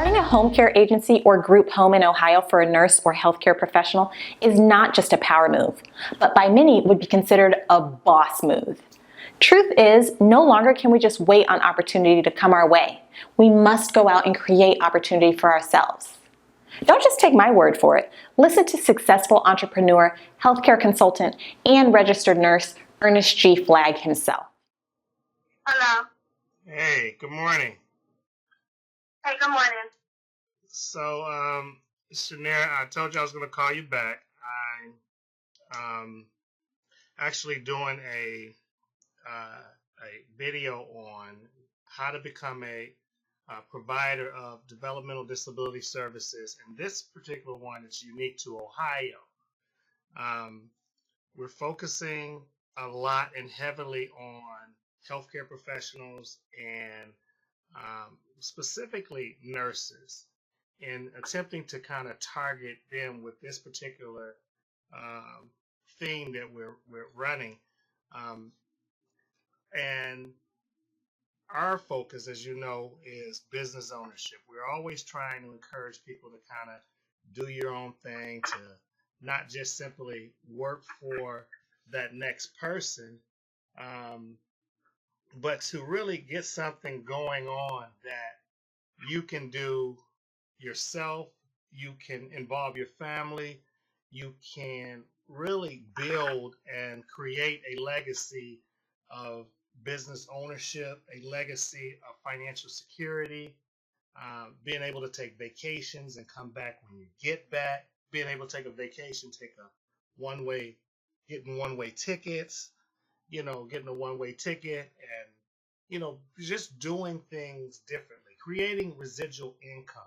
Starting a home care agency or group home in Ohio for a nurse or healthcare professional is not just a power move, but by many would be considered a boss move. Truth is, no longer can we just wait on opportunity to come our way. We must go out and create opportunity for ourselves. Don't just take my word for it. Listen to successful entrepreneur, healthcare consultant, and registered nurse Ernest G Flagg himself. Hello. Hey, good morning. Hey, good morning. So, Shanera, I told you I was going to call you back. I'm actually doing a video on how to become a provider of developmental disability services, and this particular one is unique to Ohio. We're focusing a lot and heavily on healthcare professionals and specifically nurses, in attempting to kind of target them with this particular theme that we're running. And our focus, as you know, is business ownership. We're always trying to encourage people to kind of do your own thing, to not just simply work for that next person, but to really get something going on that you can do yourself, you can involve your family, you can really build and create a legacy of business ownership, a legacy of financial security, being able to take vacations and come back when you get back, being able to take a vacation, getting one-way tickets, getting a one-way ticket, and, just doing things differently, creating residual income,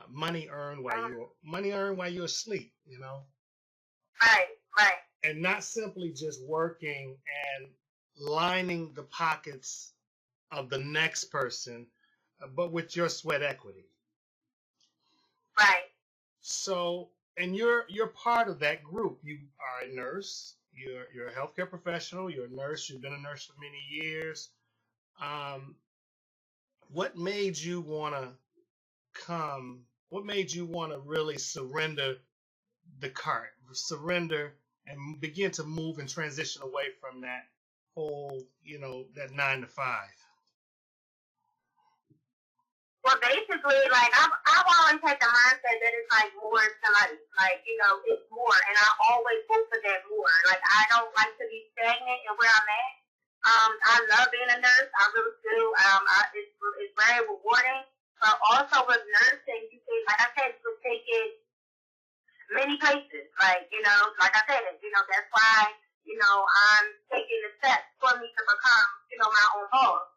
money earned while you're asleep, Right. and not simply just working and lining the pockets of the next person, but with your sweat equity. Right. So, and you're part of that group. You are a nurse. You're a healthcare professional. You're a nurse. You've been a nurse for many years. What made you want to really surrender the cart, surrender and begin to move and transition away from that whole, that 9 to 5? Well, basically, I've always had the mindset that it's more to life. It's more, and I always go for that more. I don't like to be stagnant in where I'm at. I love being a nurse. I really do. It's very rewarding. But also with nursing, you could take it many places. Like I said, that's why, I'm taking the steps for me to become, my own boss.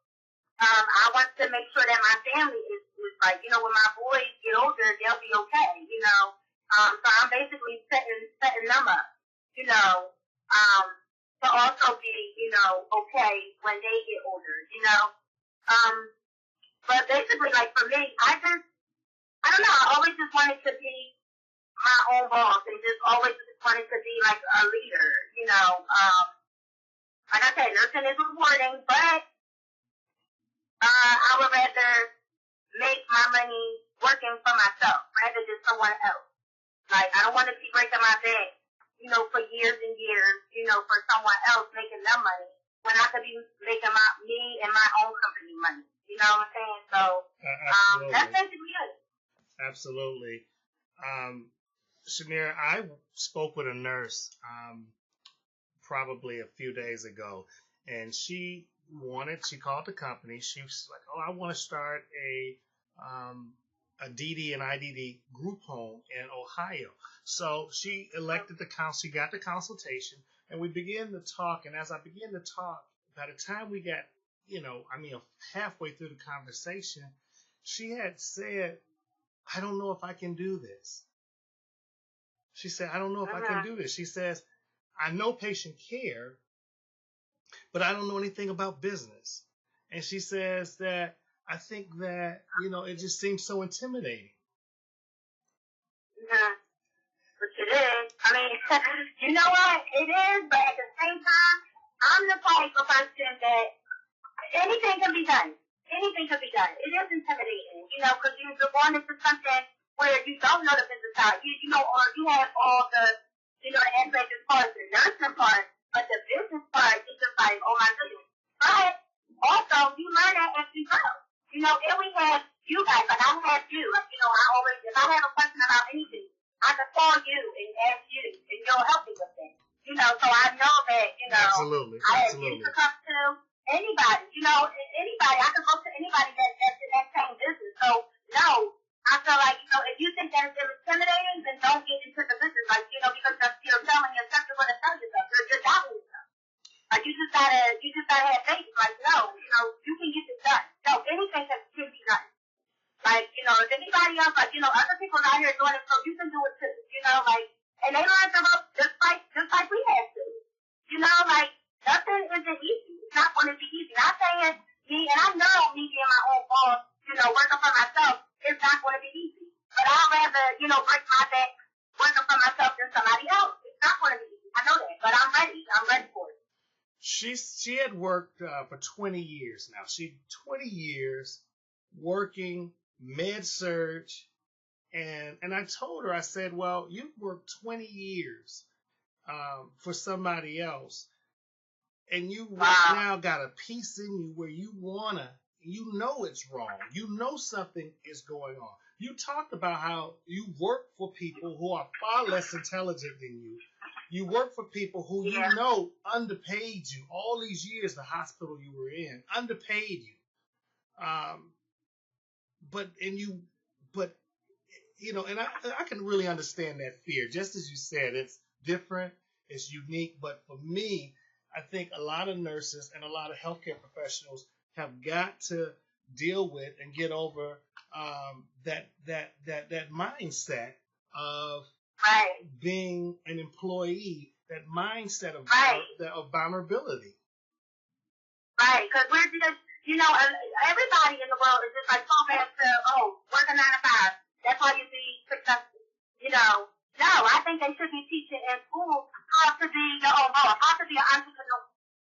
I want to make sure that my family is like, when my boys get older, they'll be okay, So I'm basically setting them up, to also be, okay when they get older, But basically, for me, I don't know, I always just wanted to be my own boss and just always just wanted to be like a leader, Like I said, nursing is rewarding, but I would rather make my money working for myself rather than someone else. I don't want to be breaking my back, for years and years, for someone else making them money when I could be making me and my own company money. You know what I'm saying? So that's basically it. Absolutely. Shanera, I spoke with a nurse probably a few days ago, and she called the company. She was like, I want to start a DD and IDD group home in Ohio. So she elected she got the consultation, and we began to talk. And as I began to talk, by the time we got, halfway through the conversation, she had said, I don't know if I can do this. She said, I don't know if I can do this. She says, I know patient care, but I don't know anything about business. And she says that I think that, it just seems so intimidating. Yeah, which it is. I mean, you know what? It is, but at the same time, I'm the type of person that anything can be done. anything could be done. It is intimidating, because you're going into something where you don't know the business side. Or you have all the, the aspect as far as the nursing part, but the business part is just like, oh my goodness. But also, you learn that as you go. And we have you guys, like I have you. I always, if I have a question about anything, I can call you and ask you, and you'll help me with it. So I know that, Absolutely. I have you to come to anybody, anybody. I can go to anybody that's in that same business. So, no, I feel like, if you think that it's intimidating, then don't get into the business, like, because you're telling yourself you're going to sell yourself. You're doubting yourself. Like, you just gotta have faith. Like, no, you can get this done. No, anything can be done. Like, if anybody else, like, other people out here doing it, so you can do it too. And they learn the ropes just like we have to. Like, nothing isn't easy. It's not going to be easy. Not saying me, and I know me being my own boss, working for myself, it's not going to be easy. But I'd rather, break my back working for myself than somebody else. It's not going to be easy. I know that. But I'm ready. I'm ready for it. She had worked for 20 years now. 20 years working med-surg. And I told her, I said, well, you've worked 20 years for somebody else, and you right now got a piece in you where you it's wrong. Something is going on. You talked about how you work for people who are far less intelligent than you. You work for people who underpaid you all these years. The hospital you were in underpaid you, and I can really understand that fear. Just as you said, it's different, it's unique. But for me, I think a lot of nurses and a lot of healthcare professionals have got to deal with and get over that mindset of being an employee, that mindset of vulnerability. Right, because we're just, everybody in the world is just like so fast to, work a 9 to 5. That's why you be successful. No, I think they should be teaching in school how to be your own boss, how to be an entrepreneur.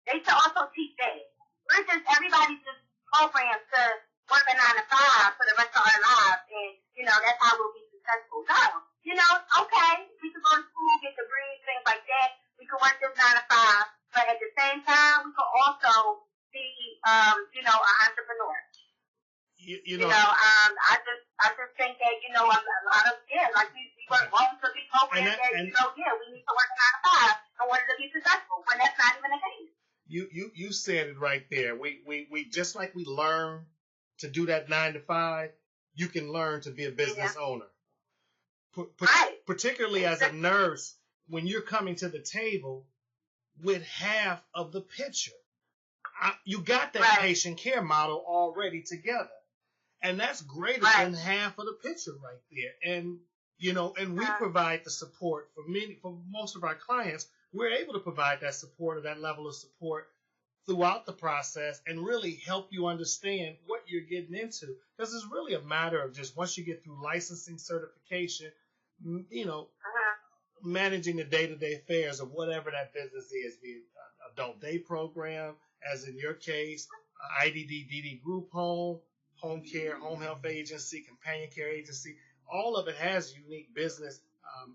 They should also teach that. Everybody's just programmed to work a 9 to 5 for the rest of our lives, and, that's how we'll be successful. No, okay, we can go to school, get degrees, things like that. We can work this 9 to 5, but at the same time, we can also be, an entrepreneur. I just think that, a lot of, like we work wrong to be programmed that, we need to work a 9 to 5 in order to be successful, when that's not even the case. You said it right there. We just like we learn to do that 9 to 5, you can learn to be a business owner. Particularly as a nurse, when you're coming to the table with half of the picture. You got that patient care model already together. And that's greater than half of the picture right there. And, and we provide the support for most of our clients. We're able to provide that support or that level of support throughout the process and really help you understand what you're getting into. Because it's really a matter of just once you get through licensing, certification, managing the day-to-day affairs of whatever that business is, be it an adult day program, as in your case, IDD, DD group home, home care, home health agency, companion care agency. All of it has unique business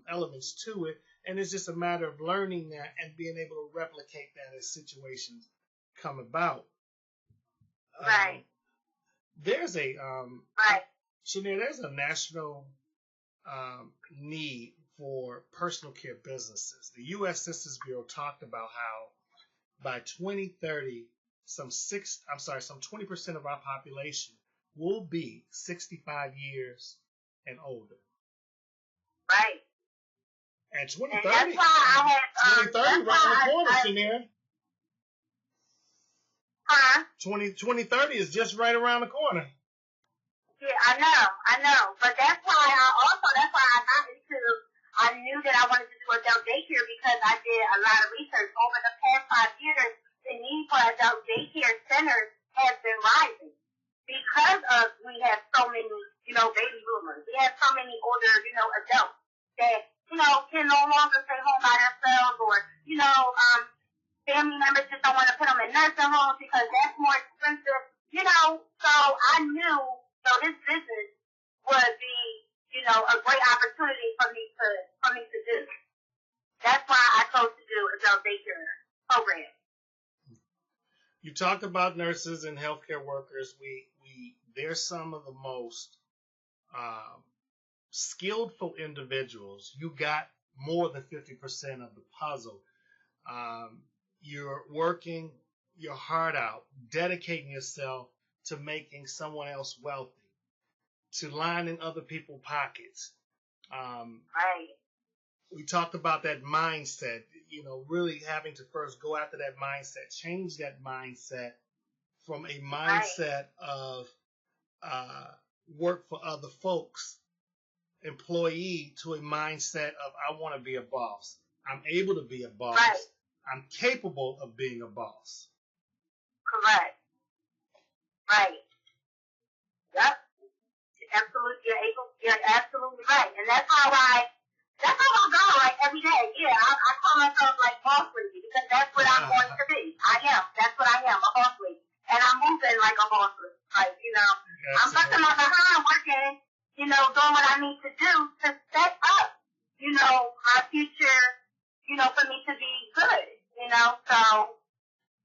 elements to it, and it's just a matter of learning that and being able to replicate that as situations come about. There's a Shanae, there's a national need for personal care businesses. The U.S. Census Bureau talked about how by 2030, some 20% of our population will be 65 years and older. Right. And 2030, and that's why I have, 2030 right on the corner, Shanae. 2030 is just right around the corner. Yeah, I know. But that's why I knew that I wanted to do adult daycare because I did a lot of research. Over the past 5 years, the need for adult daycare centers has been rising because we have so many, baby boomers. We have so many older, adults that, can no longer stay home by themselves or, family members just don't want to put them in nursing homes because that's more expensive, you know, so I knew, so this business would be, you know, a great opportunity for me to do. That's why I chose to do adult daycare program. You talked about nurses and healthcare workers. They're some of the most skillful individuals. You got more than 50% of the puzzle. You're working your heart out, dedicating yourself to making someone else wealthy, to lining other people's pockets. Right. We talked about that mindset, you know, really having to first go after that mindset, change that mindset from a mindset of work for other folks, employee, to a mindset of I want to be a boss. I'm able to be a boss. Right. I'm capable of being a boss. Correct. Right. Yep. Absolutely. You're absolutely right. And that's how I go, like, every day. Yeah, I call myself, like, boss lady, because that's what I'm going to be. I am. That's what I am, a boss lady. And I'm moving like a boss lady. Like, you know, I'm busting my behind working, you know, doing what I need to do to set up, you know, my future, you know, for me to be good, you know. So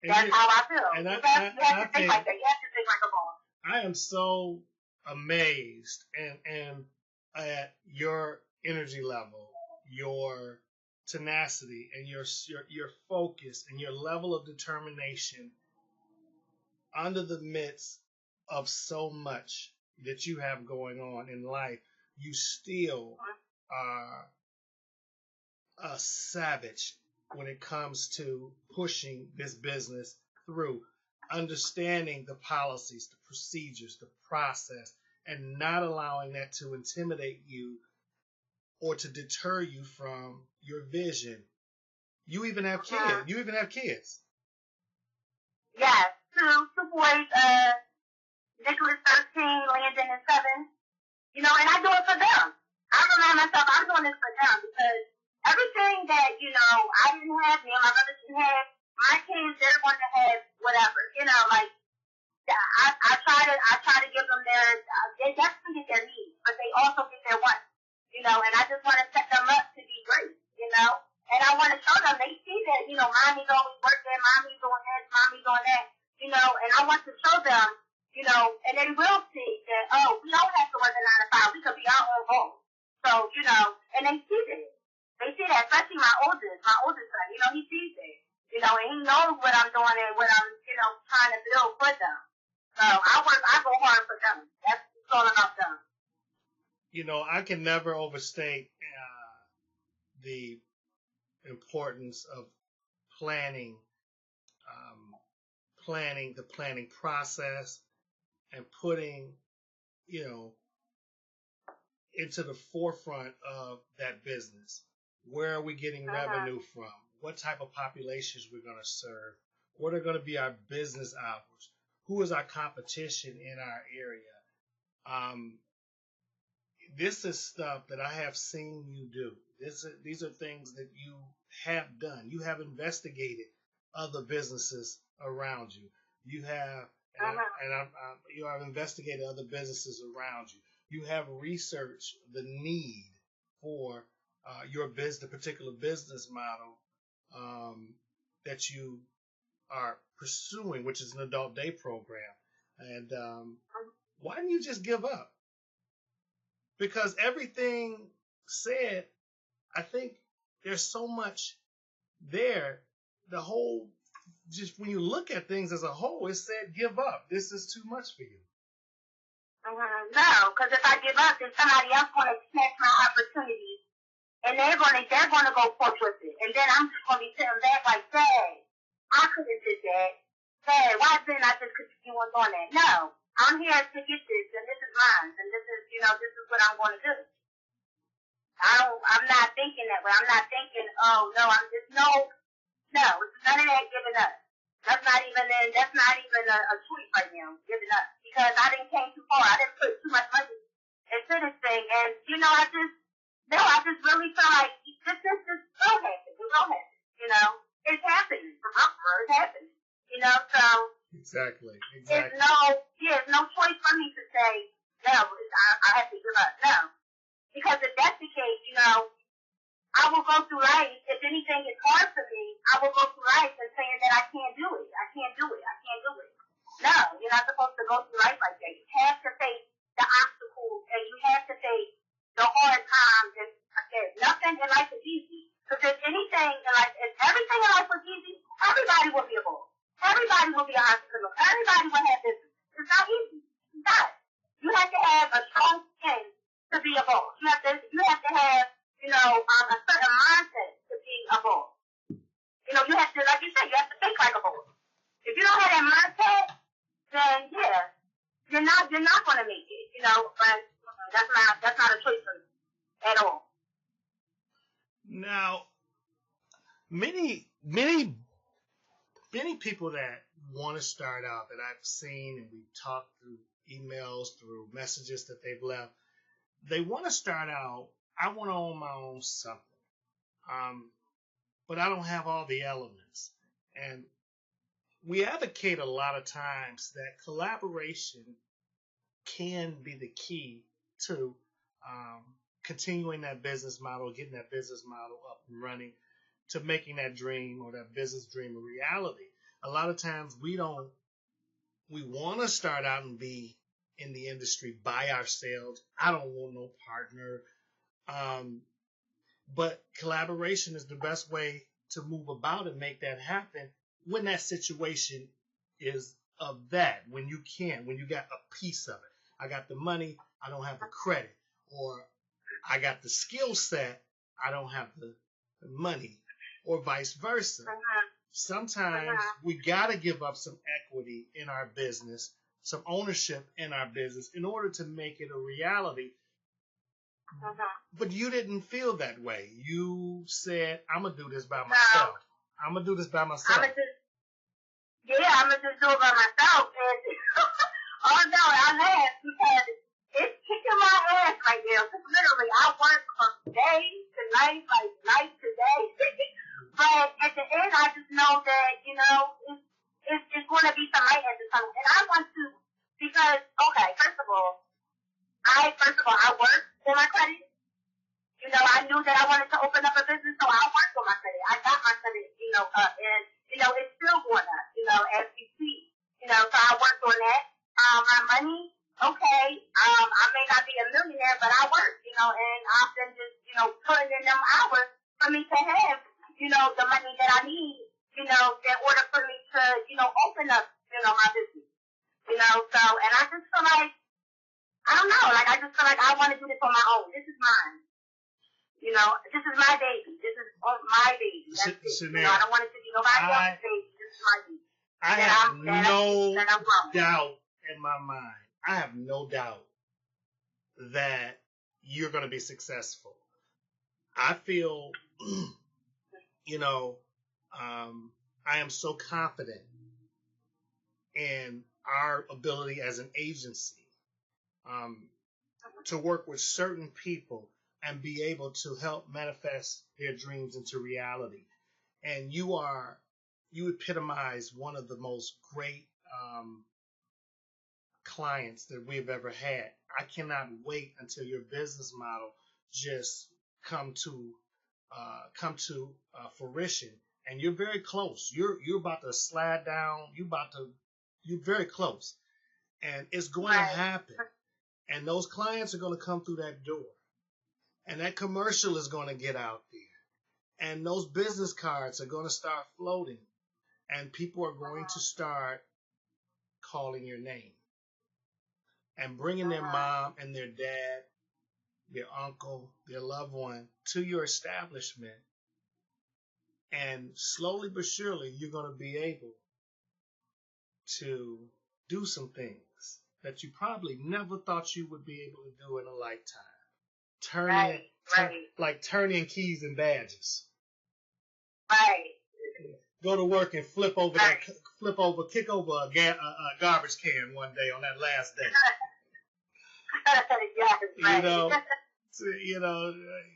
that's how I feel. You have to think like that. You have to think like a boss. I am so amazed and at your energy level, your tenacity, and your focus and your level of determination under the midst of so much that you have going on in life. You still are a savage when it comes to pushing this business through, understanding the policies, the procedures, the process, and not allowing that to intimidate you or to deter you from your vision. You even have kids. Yes, two boys, Nicholas 13, Landon is 7. You know, and I do it for them. I remind myself I'm doing this for them because everything that, you know, I didn't have, me and my brother didn't have, my kids, they're going to have whatever. You know, like, I try to give them they definitely get their needs, but they also get their wants. You know, and I just want to set them up to be great, you know. And I want to show them, they see that, you know, mommy's always working, mommy's doing this, mommy's doing that, you know, and I want to show them, you know, and they will see that, oh, we don't have to work a 9 to 5, we could be our own boss. So, you know, and they see that. They see that, especially my oldest son, you know, he sees it, you know, and he knows what I'm doing and what I'm, you know, trying to build for them. So I go hard for them. That's all about them. You know, I can never overstate the importance of planning, the planning process, and putting, you know, into the forefront of that business. Where are we getting revenue from? What type of populations we're going to serve? What are going to be our business hours? Who is our competition in our area? This is stuff that I have seen you do. These are things that you have done. You have investigated other businesses around you. You have, you have investigated other businesses around you. You have researched the need for your the particular business model that you are pursuing, which is an adult day program. And why didn't you just give up? Because everything said, I think there's so much there. The whole, just when you look at things as a whole, it said give up. This is too much for you. No, because if I give up, then somebody else going to snatch my opportunity, and they're going to go forth with it, and then I'm just going to be sitting back like, Dad, I could have did that. Dad, why didn't I just continue on doing that? No, I'm here to get this, and this is mine, and this is, you know, this is what I'm going to do. I'm not thinking that way. I'm not thinking, oh no, I'm just no, it's none of that giving up. That's not even a tweet right now, giving up. Because I didn't came too far. I didn't put too much money into this thing. And, you know, I just really feel like this will happen. It will happen. You know, it's happening. It's happening. You know, so Exactly. There's no choice for me to say, no, I have to give up. No. Because if that's the case, I will go through life, if anything is hard for me, I will go through life and saying that I can't do it. I can't do it. I can't do it. No, you're not supposed to go through life like that. You have to face the obstacles and you have to face the hard times. And I said, nothing in life is easy. Because if anything in life, if everything in life was easy, everybody would be a boss. Everybody would be an entrepreneur. Everybody would have business. It's not easy. It's not. You have to have a strong skin to be a boss. You have to have, a certain mindset to be a boss. You have to, like you said, you have to think like a boss. If you don't have that mindset, then yeah, you're not going to make it. But that's not a choice for me at all. Now, many people that want to start out that I've seen and we've talked through emails, through messages that they've left, they want to start out, I want to own my own something. But I don't have all the elements. And we advocate a lot of times that collaboration can be the key to continuing that business model, getting that business model up and running, to making that dream or that business dream a reality. A lot of times we want to start out and be in the industry by ourselves. I don't want no partner. But collaboration is the best way to move about and make that happen when that situation is of that, when you got a piece of it. I got the money, I don't have the credit, or I got the skill set, I don't have the money, or vice versa. Sometimes we got to give up some equity in our business, some ownership in our business in order to make it a reality. But you didn't feel that way. You said, I'm going to do this by myself. I'm going to do this by myself. I'm going to do it by myself. And oh no, I laugh because it's kicking my ass right now. Because literally, I work from day to night, like night to day. But at the end, I just know that, it's going to be some light at the tunnel. And I want to, because, okay, first of all, I work for my credit. I knew that I wanted to open up a business, so I worked for my credit. I got my credit, up, and, it's still going up, as we speak. So I worked on that. My money, okay, I may not be a millionaire, but I work, and I've been just, putting in them hours for me to have, the money that I need, in order for me to, open up, my business. So, and I just feel like, I don't know, like, I just feel like I want to do this on my own. This is mine. This is my baby. This is my baby. That's it. I don't want it to be nobody else's baby. This is my baby. I have no doubt in my mind. I have no doubt that you're going to be successful. I feel, I am so confident in our ability as an agency to work with certain people and be able to help manifest their dreams into reality. And you epitomize one of the most great clients that we've ever had. I cannot wait until your business model just come to fruition. And you're very close. You're about to slide down. You're very close, and it's going to happen. And those clients are going to come through that door. And that commercial is going to get out there. And those business cards are going to start floating. And people are going to start calling your name. And bringing their mom and their dad, their uncle, their loved one to your establishment. And slowly but surely, you're going to be able to do some things that you probably never thought you would be able to do in a lifetime. Like turning keys and badges. Right. Go to work and kick over a garbage can one day on that last day.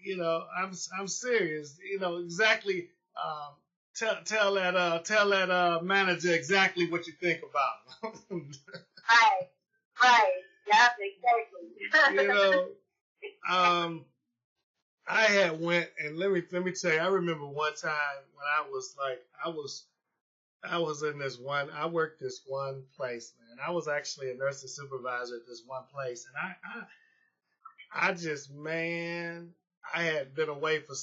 Yes, I'm serious. Exactly. tell that manager exactly what you think about him. Right. Yep, exactly. You know, I had went, and let me tell you, I remember one time when I was in this one, I worked this one place, man. I was actually a nursing supervisor at this one place, and I just, man, I had been away for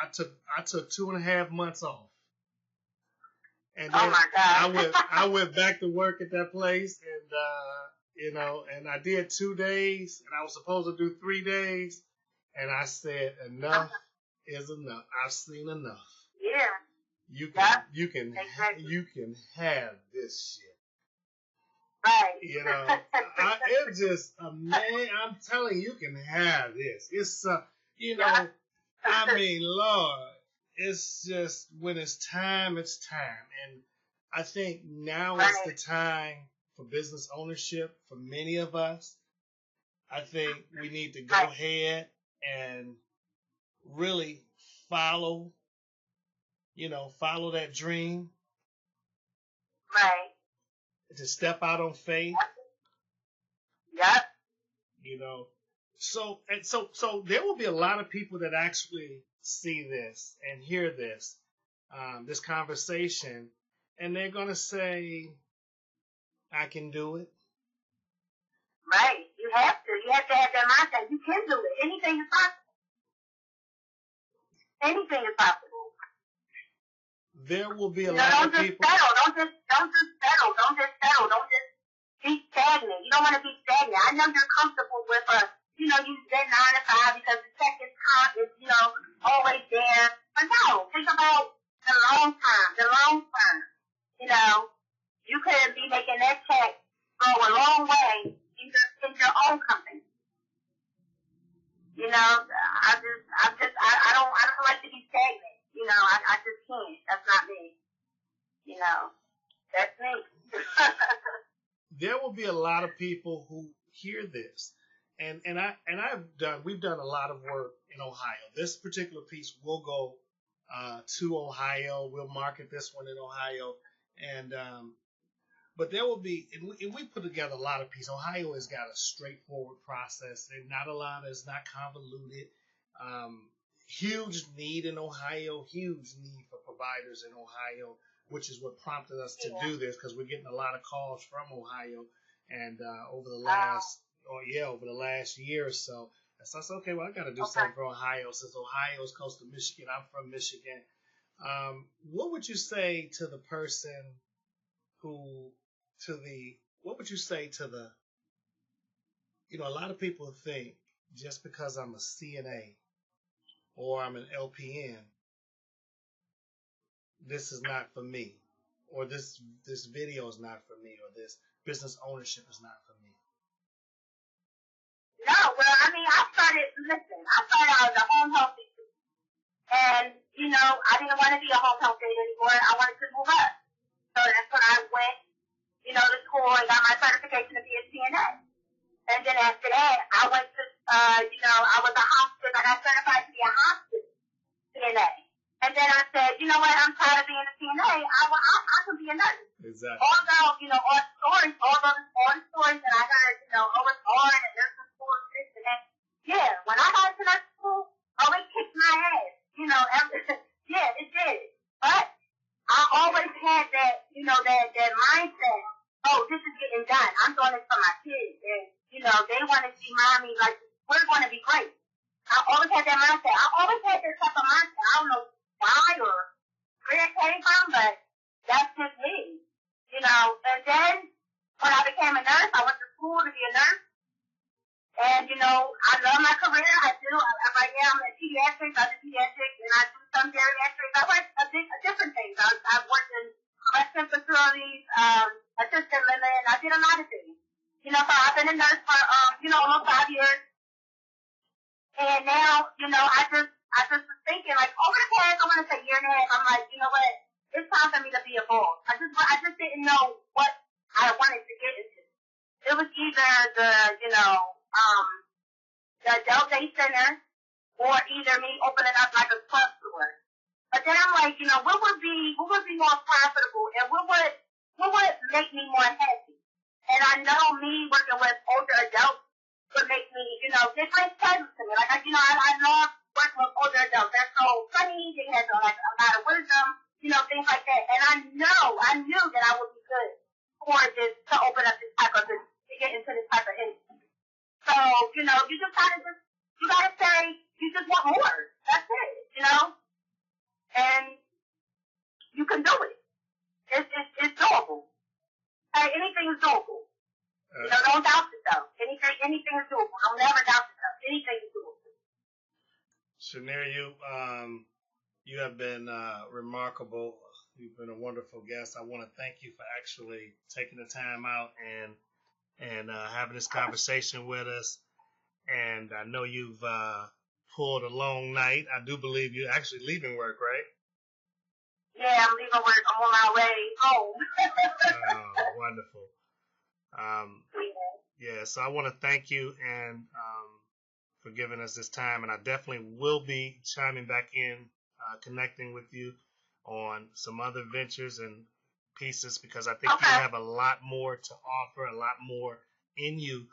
I took 2.5 months off. And Oh then my God. I went back to work at that place, and and I did 2 days, and I was supposed to do 3 days, and I said enough is enough. I've seen enough. Yeah. You can have this shit. Right. It's just man. I'm telling you, you can have this. It's I mean, Lord, it's just when it's time, and I think now is the time for business ownership for many of us. I think we need to go ahead and really follow that dream. Right. To step out on faith. Yep. So there will be a lot of people that actually see this and hear this conversation, and they're gonna say, "I can do it." Right. You have to. You have to have that mindset. You can do it. Anything is possible. Anything is possible. There will be a lot of people. Don't just settle. Don't just be stagnant. You don't want to be stagnant. I know you're comfortable with you that 9 to 5 because the check is always there. But no, think about the long term. You could be making that check go a long way in your own company. I don't like to be stagnant. I just can't. That's not me. That's me. There will be a lot of people who hear this, we've done a lot of work in Ohio. This particular piece will go to Ohio. We'll market this one in Ohio, but there will be, and we put together a lot of pieces. Ohio has got a straightforward process. There's not a lot. It's not convoluted. Huge need in Ohio. Huge need for providers in Ohio, which is what prompted us to do this, because we're getting a lot of calls from Ohio, and over the last year or so. So I said, okay, well, I got to do something for Ohio, since Ohio is close to Michigan. I'm from Michigan. What would you say to the person what would you say to a lot of people think just because I'm a CNA or I'm an LPN, this is not for me, or this video is not for me, or this business ownership is not for me? No, well, I started out as a home health aide, and I didn't want to be a home health aide anymore. I wanted to move up, so that's when I went, to school and got my certification to be a CNA. And then after that, I went to, I was a hospice. I got certified to be a hospice CNA. And then I said, you know what? I'm tired of being a CNA. I can be a nurse. Exactly. Although, all the stories that I heard, it was hard and nursing school and this and that. Yeah, when I got to nursing school, it kicked my ass. Yeah, it did. But I always had that, that mindset. Oh, this is getting done. I'm doing this for my kids. And, they want to see mommy like, we're going to be great. I always had that mindset. I always had this type of mindset. I don't know why or where it came from, but that's just me. And then when I became a nurse, I went to school to be a nurse. And, I love my career. I do. Right now I'm in pediatrics. I do pediatrics, and I do some geriatrics. I work different things. I've worked in correctional facilities, assisted living. I did a lot of things. So I've been a nurse for, almost 5 years. And now, I just was thinking, like, over the past, I want to say year and a half, I'm like, you know what? It's time for me to be a boss. I just didn't know what I wanted to get into. It was either the adult day center, or either me opening up like a club store. But then I'm like, what would be more profitable, and what would make me more happy? And I know me working with older adults would make me, it brings pleasure to me. Like, I love working with older adults. They're so funny. They have like a lot of wisdom, things like that. And I knew that I would be good for this, to open up this type of business, to get into this type of industry. So, you just you gotta say, you just want more. That's it, and you can do it. It's doable. Hey, anything is doable. Don't doubt yourself. Anything is doable. Don't never doubt yourself. Anything is doable. Shanair, you have been remarkable. You've been a wonderful guest. I want to thank you for actually taking the time out and having this conversation with us. And I know you've pulled a long night. I do believe you're actually leaving work, right? Yeah, I'm leaving work. I'm on my way home. Oh, wonderful. Yeah, so I want to thank you and for giving us this time. And I definitely will be chiming back in, connecting with you on some other ventures and pieces, because I think you have a lot more to offer, a lot more in you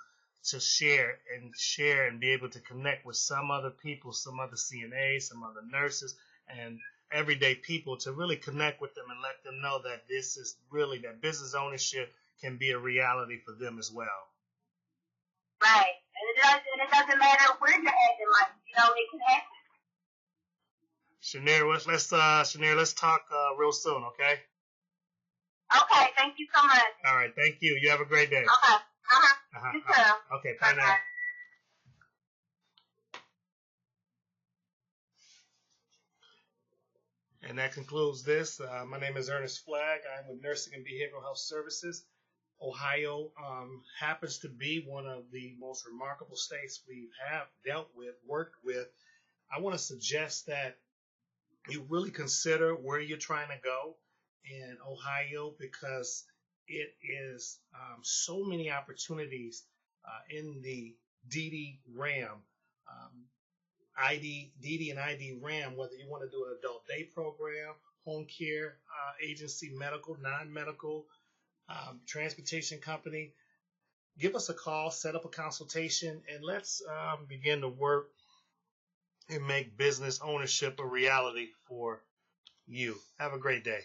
to share and be able to connect with some other people, some other CNAs, some other nurses, and everyday people, to really connect with them and let them know that this is really, that business ownership can be a reality for them as well. Right. And it doesn't matter where you're at in life, it can happen. Shanair, let's talk real soon, okay? Okay, thank you so much. All right, thank you. You have a great day. Okay. You too. Okay, bye now. And that concludes this. My name is Ernest Flagg. I'm with Nursing and Behavioral Health Services. Ohio happens to be one of the most remarkable states we have worked with. I want to suggest that you really consider where you're trying to go in Ohio, because it is so many opportunities in the DD RAM, DD and ID RAM, whether you want to do an adult day program, home care agency, medical, non-medical, transportation company. Give us a call, set up a consultation, and let's begin to work and make business ownership a reality for you. Have a great day.